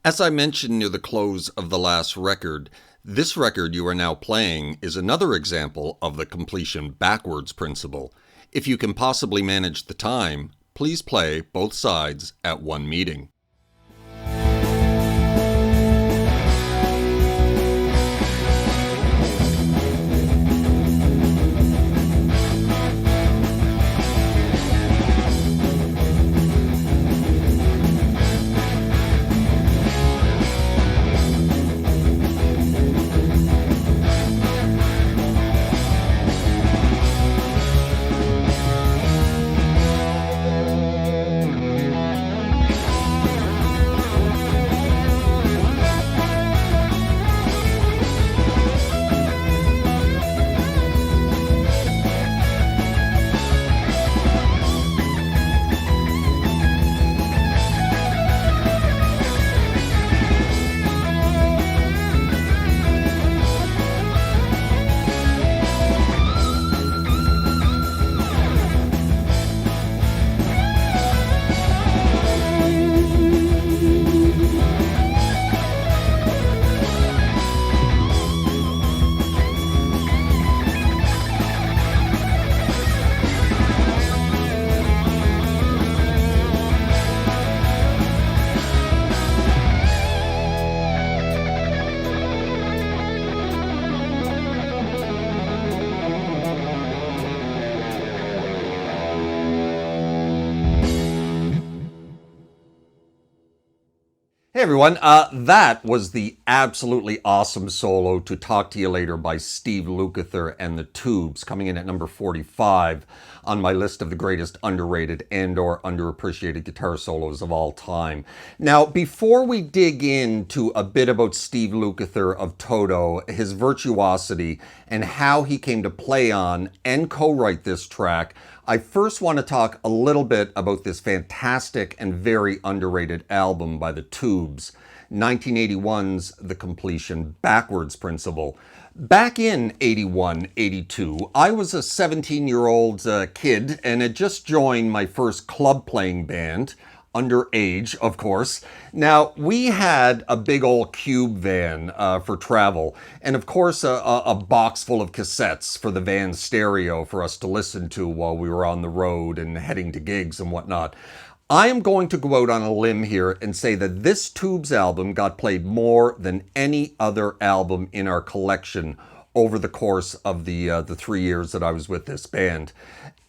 As I mentioned near the close of the last record, this record you are now playing is another example of the completion backwards principle. If you can possibly manage the time, please play both sides at one meeting. Hey everyone, that was the absolutely awesome solo To Talk to You Later by Steve Lukather and the Tubes, coming in at number 45 on my list of the greatest underrated and or underappreciated guitar solos of all time. Now, before we dig into a bit about Steve Lukather of Toto, his virtuosity, and how he came to play on and co-write this track, I first want to talk a little bit about this fantastic and very underrated album by the Tubes, 1981's The Completion Backwards Principle. Back in 81, 82, I was a 17-year-old kid and had just joined my first club playing band, underage, of course. Now, we had a big old cube van for travel, and of course a box full of cassettes for the van stereo for us to listen to while we were on the road and heading to gigs and whatnot. I am going to go out on a limb here and say that this Tubes album got played more than any other album in our collection over the course of the 3 years that I was with this band.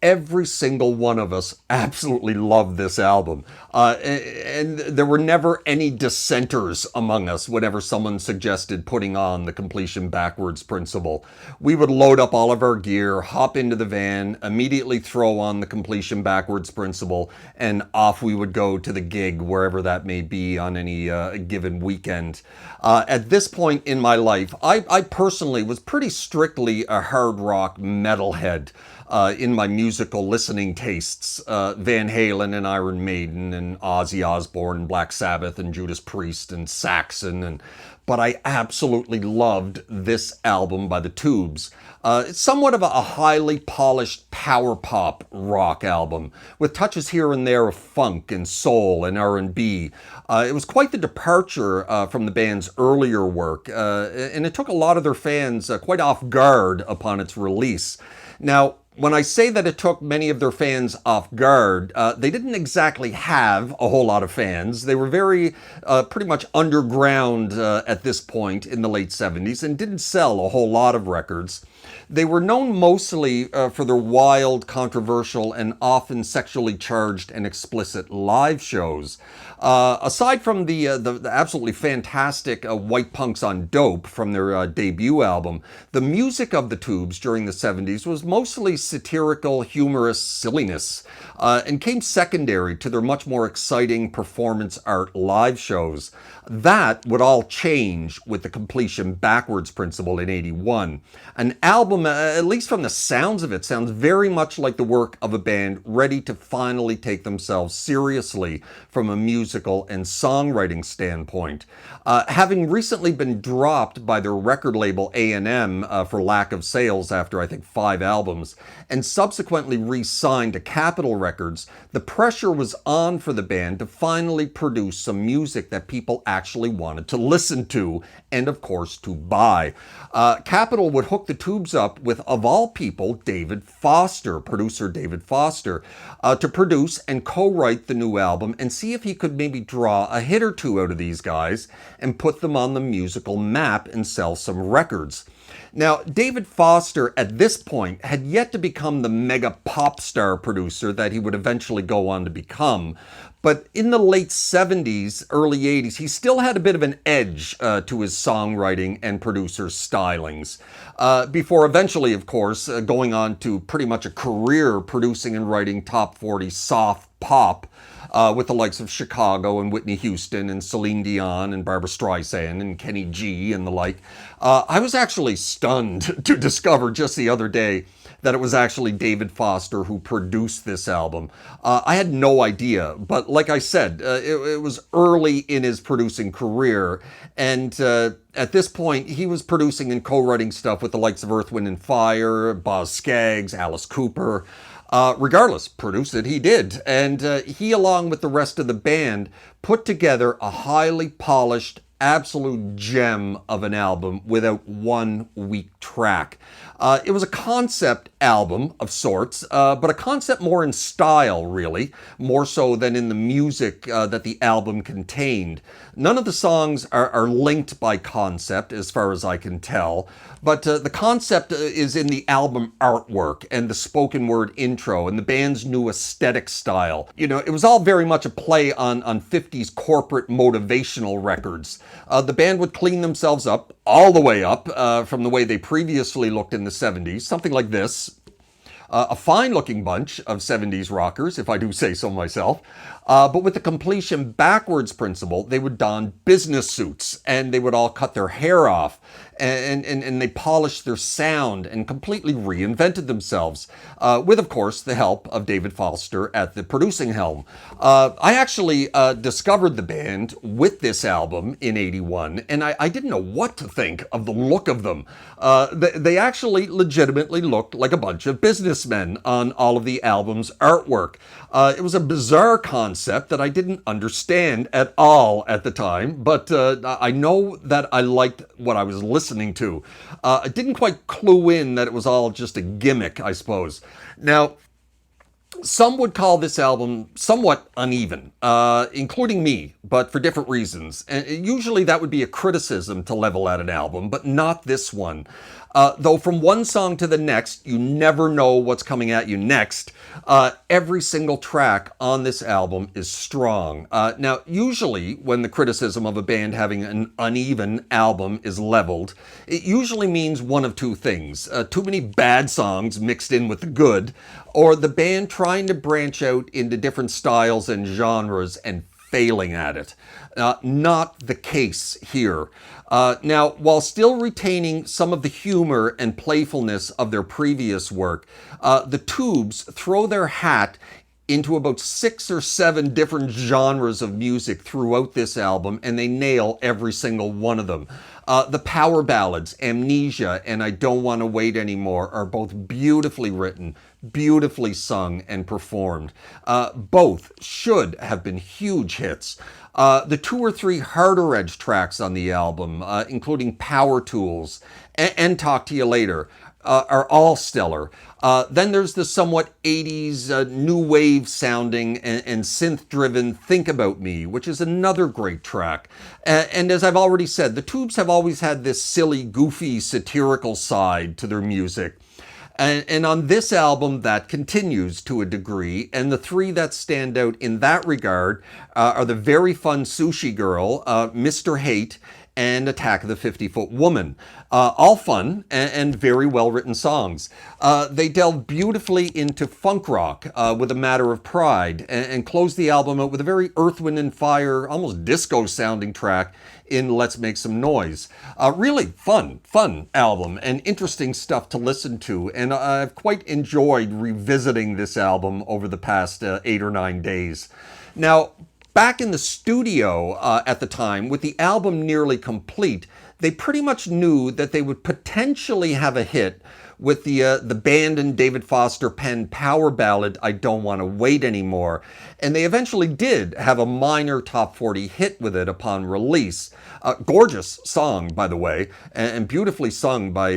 Every single one of us absolutely loved this album. And there were never any dissenters among us whenever someone suggested putting on the Completion Backwards Principle. We would load up all of our gear, hop into the van, immediately throw on the Completion Backwards Principle, and off we would go to the gig, wherever that may be on any given weekend. At this point in my life, I personally was pretty strictly a hard rock metalhead. In my musical listening tastes, Van Halen and Iron Maiden and Ozzy Osbourne and Black Sabbath and Judas Priest and Saxon, but I absolutely loved this album by the Tubes. It's somewhat of a highly polished power pop rock album with touches here and there of funk and soul and R&B. It was quite the departure from the band's earlier work, and it took a lot of their fans quite off guard upon its release. Now, when I say that it took many of their fans off guard, they didn't exactly have a whole lot of fans. They were very, pretty much underground at this point in the late 70s and didn't sell a whole lot of records. They were known mostly for their wild, controversial, and often sexually charged and explicit live shows. Aside from the absolutely fantastic White Punks on Dope from their debut album, the music of the Tubes during the 70s was mostly satirical, humorous silliness, and came secondary to their much more exciting performance art live shows. That would all change with the Completion Backwards Principle in 81. An album, at least from the sounds of it, sounds very much like the work of a band ready to finally take themselves seriously from a musical and songwriting standpoint. Having recently been dropped by their record label A&M for lack of sales after, I think, 5 albums, and subsequently re-signed to Capitol Records, the pressure was on for the band to finally produce some music that people actually wanted to listen to and, of course, to buy. Capitol would hook the Tubes up with, of all people, David Foster, producer David Foster, to produce and co-write the new album and see if he could maybe draw a hit or two out of these guys and put them on the musical map and sell some records. Now, David Foster at this point had yet to become the mega pop star producer that he would eventually go on to become. But in the late 70s, early 80s, he still had a bit of an edge to his songwriting and producer stylings. Before eventually, of course, going on to pretty much a career producing and writing top 40 soft pop with the likes of Chicago and Whitney Houston and Celine Dion and Barbra Streisand and Kenny G and the like. I was actually stunned to discover just the other day that it was actually David Foster who produced this album. I had no idea, but like I said, it was early in his producing career, and at this point, he was producing and co-writing stuff with the likes of Earth, Wind and Fire, Boz Scaggs, Alice Cooper. Regardless, produce it he did, and he, along with the rest of the band, put together a highly polished, absolute gem of an album without one weak track. It was a concept album of sorts, but a concept more in style, really, more so than in the music that the album contained. None of the songs are linked by concept, as far as I can tell, but the concept is in the album artwork and the spoken word intro and the band's new aesthetic style. You know, it was all very much a play on 50s corporate motivational records. The band would clean themselves up, all the way up, from the way they previously looked in the 70s, something like this. A fine-looking bunch of 70s rockers, if I do say so myself. But with the completion backwards principle, they would don business suits and they would all cut their hair off and they polished their sound and completely reinvented themselves with, of course, the help of David Foster at the producing helm. I actually discovered the band with this album in '81, and I didn't know what to think of the look of them. They actually legitimately looked like a bunch of businessmen on all of the album's artwork. It was a bizarre concept that I didn't understand at all at the time, but I know that I liked what I was listening to. I didn't quite clue in that it was all just a gimmick, I suppose. Now, some would call this album somewhat uneven, including me, but for different reasons. And usually that would be a criticism to level at an album, but not this one. Though from one song to the next, you never know what's coming at you next. Every single track on this album is strong. Now, usually when the criticism of a band having an uneven album is leveled, it usually means one of two things. Too many bad songs mixed in with the good, or the band trying to branch out into different styles and genres and failing at it. Not the case here. Now, while still retaining some of the humor and playfulness of their previous work, the Tubes throw their hat into about 6 or 7 different genres of music throughout this album, and they nail every single one of them. The power ballads, Amnesia and I Don't Want to Wait Anymore, are both beautifully written, beautifully sung and performed. Both should have been huge hits. The 2 or 3 harder edge tracks on the album, including Power Tools and Talk to You Later, are all stellar. Then there's the somewhat 80s new wave sounding and synth-driven Think About Me, which is another great track. And as I've already said, the Tubes have always had this silly, goofy, satirical side to their music. And on this album, that continues to a degree. And the 3 that stand out in that regard are the very fun Sushi Girl, Mr. Hate, and Attack of the 50-Foot Woman. All fun and very well-written songs. They delve beautifully into funk rock with A Matter of Pride and close the album out with a very Earth, Wind and Fire, almost disco-sounding track in Let's Make Some Noise. Really fun album and interesting stuff to listen to, and I've quite enjoyed revisiting this album over the past 8 or 9 days. Now, back in the studio at the time, with the album nearly complete, they pretty much knew that they would potentially have a hit with the band and David Foster penned power ballad, I Don't Want to Wait Anymore. And they eventually did have a minor top 40 hit with it upon release. Gorgeous song, by the way, and beautifully sung by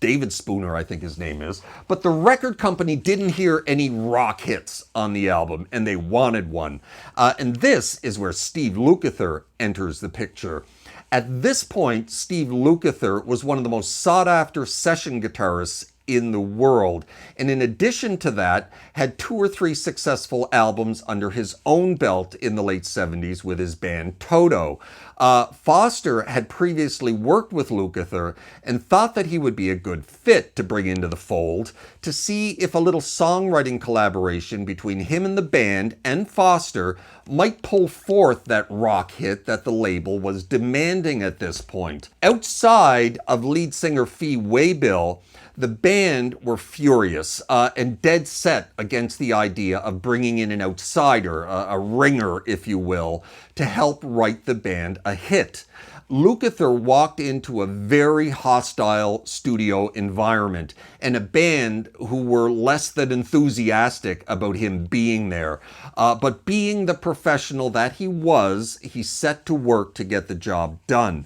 David Spooner, I think his name is. But the record company didn't hear any rock hits on the album, and they wanted one. And this is where Steve Lukather enters the picture. At this point, Steve Lukather was one of the most sought-after session guitarists in the world, and in addition to that, had 2 or 3 successful albums under his own belt in the late 70s with his band Toto. Foster had previously worked with Lukather and thought that he would be a good fit to bring into the fold to see if a little songwriting collaboration between him and the band and Foster might pull forth that rock hit that the label was demanding at this point. Outside of lead singer Fee Waybill, the band were furious and dead set against the idea of bringing in an outsider, a ringer, if you will, to help write the band a hit. Lukather walked into a very hostile studio environment and a band who were less than enthusiastic about him being there. But being the professional that he was, he set to work to get the job done.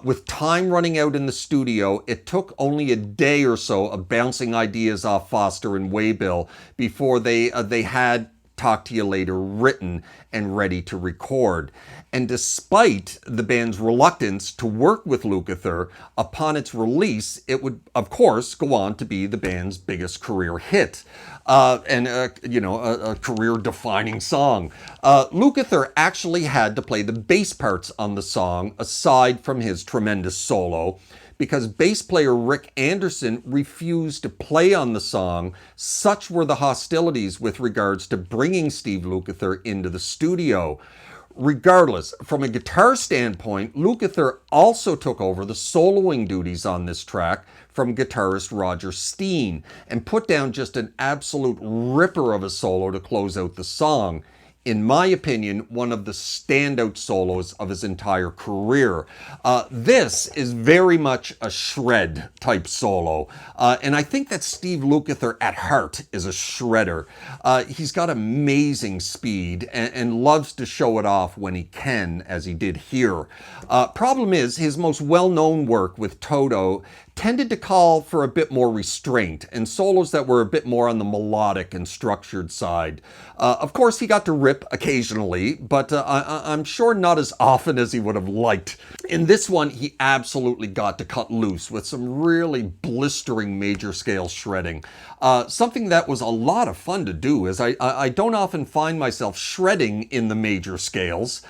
With time running out in the studio, it took only a day or so of bouncing ideas off Foster and Waybill before they had Talk to You Later written and ready to record. And despite the band's reluctance to work with Lukather, upon its release, it would, of course, go on to be the band's biggest career hit. And a career-defining song. Lukather actually had to play the bass parts on the song, aside from his tremendous solo, because bass player Rick Anderson refused to play on the song. Such were the hostilities with regards to bringing Steve Lukather into the studio. Regardless, from a guitar standpoint, Lukather also took over the soloing duties on this track from guitarist Roger Steen and put down just an absolute ripper of a solo to close out the song. In my opinion, one of the standout solos of his entire career. This is very much a shred type solo. And I think that Steve Lukather at heart is a shredder. He's got amazing speed and loves to show it off when he can, as he did here. Problem is, his most well-known work with Toto tended to call for a bit more restraint and solos that were a bit more on the melodic and structured side. Of course, he got to rip occasionally, but I'm sure not as often as he would have liked. In this one, he absolutely got to cut loose with some really blistering major scale shredding. Something that was a lot of fun to do, as I don't often find myself shredding in the major scales.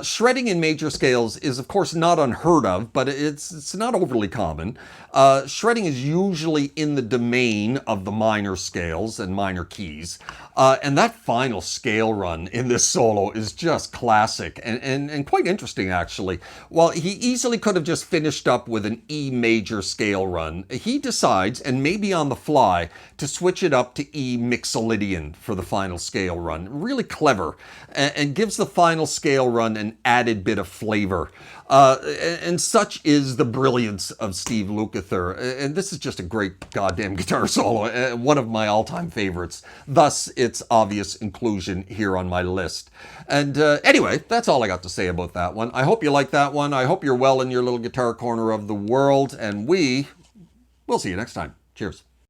Shredding in major scales is, of course, not unheard of, but it's not overly common. Shredding is usually in the domain of the minor scales and minor keys. And that final scale run in this solo is just classic and quite interesting, actually. While he easily could have just finished up with an E major scale run, he decides, and maybe on the fly, to switch it up to E mixolydian for the final scale run. Really clever, and gives the final scale run an added bit of flavor. And such is the brilliance of Steve Lukather. And this is just a great goddamn guitar solo, one of my all-time favorites. Thus, its obvious inclusion here on my list. And anyway, that's all I got to say about that one. I hope you like that one. I hope you're well in your little guitar corner of the world. And we'll see you next time. Cheers.